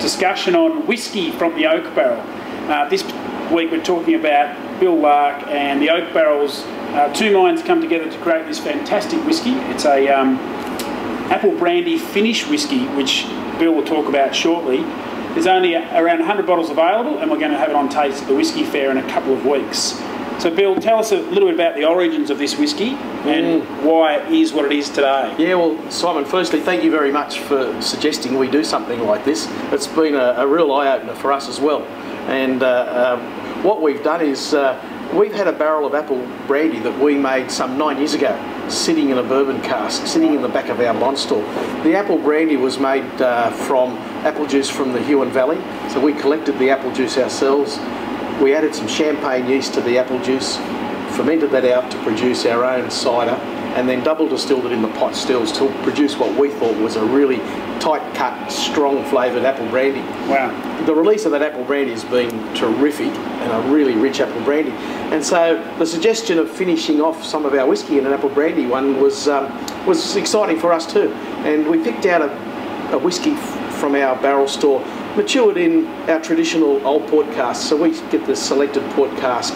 discussion on whiskey from the oak barrel. This week we're talking about Bill Lark and the oak barrels. Two minds come together to create this fantastic whiskey. It's a apple brandy finish whiskey, which Bill will talk about shortly. There's only around 100 bottles available, and we're going to have it on taste at the Whisky Fair in a couple of weeks. So Bill, tell us a little bit about the origins of this whiskey and why it is what it is today. Yeah, well, Simon, firstly, thank you very much for suggesting we do something like this. It's been a real eye-opener for us as well. And what we've done is we've had a barrel of apple brandy that we made some 9 years ago, sitting in a bourbon cask, sitting in the back of our bond store. The apple brandy was made from apple juice from the Huon Valley, so we collected the apple juice ourselves. We added some champagne yeast to the apple juice, fermented that out to produce our own cider, and then double distilled it in the pot stills to produce what we thought was a really tight-cut, strong flavoured apple brandy. Wow. The release of that apple brandy has been terrific, and a really rich apple brandy. And so the suggestion of finishing off some of our whiskey in an apple brandy one was exciting for us too. And we picked out a whiskey from our barrel store, matured in our traditional old port casks. So we get the selected port cask.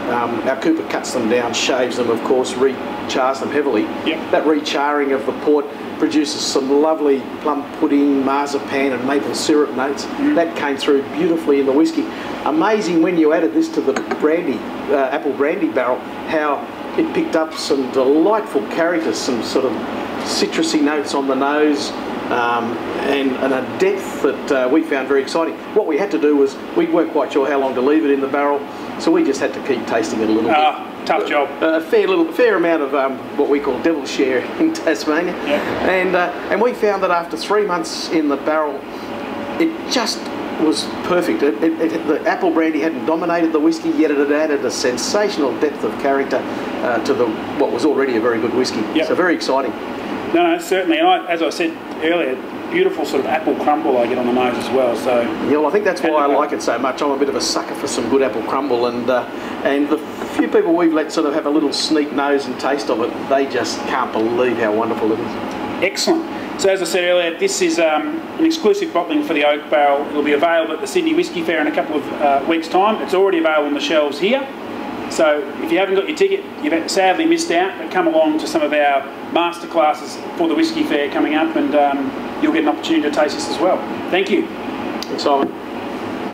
Our cooper cuts them down, shaves them, of course, re-chars them heavily. Yep. That re-charring of the port produces some lovely plum pudding, marzipan and maple syrup notes. That came through beautifully in the whiskey. Amazing when you added this to the brandy, apple brandy barrel, how it picked up some delightful character, some sort of citrusy notes on the nose, and a depth that we found very exciting. What we had to do was, we weren't quite sure how long to leave it in the barrel, so we just had to keep tasting it a little bit. Tough job. A fair amount of what we call devil share in Tasmania. Yeah. And we found that after 3 months in the barrel, it just was perfect. The apple brandy hadn't dominated the whiskey, yet it had added a sensational depth of character to what was already a very good whiskey. Yep. So very exciting. No, certainly. And as I said earlier, beautiful sort of apple crumble I get on the nose as well. So yeah, well, I think that's why I like it so much. I'm a bit of a sucker for some good apple crumble, and the few people we've let sort of have a little sneak nose and taste of it, they just can't believe how wonderful it is. Excellent. So as I said earlier, this is an exclusive bottling for the oak barrel. It'll be available at the Sydney Whisky Fair in a couple of weeks' time. It's already available on the shelves here. So if you haven't got your ticket, you've sadly missed out, but come along to some of our masterclasses for the Whisky Fair coming up, and you'll get an opportunity to taste this as well. Thank you. Thanks, Simon.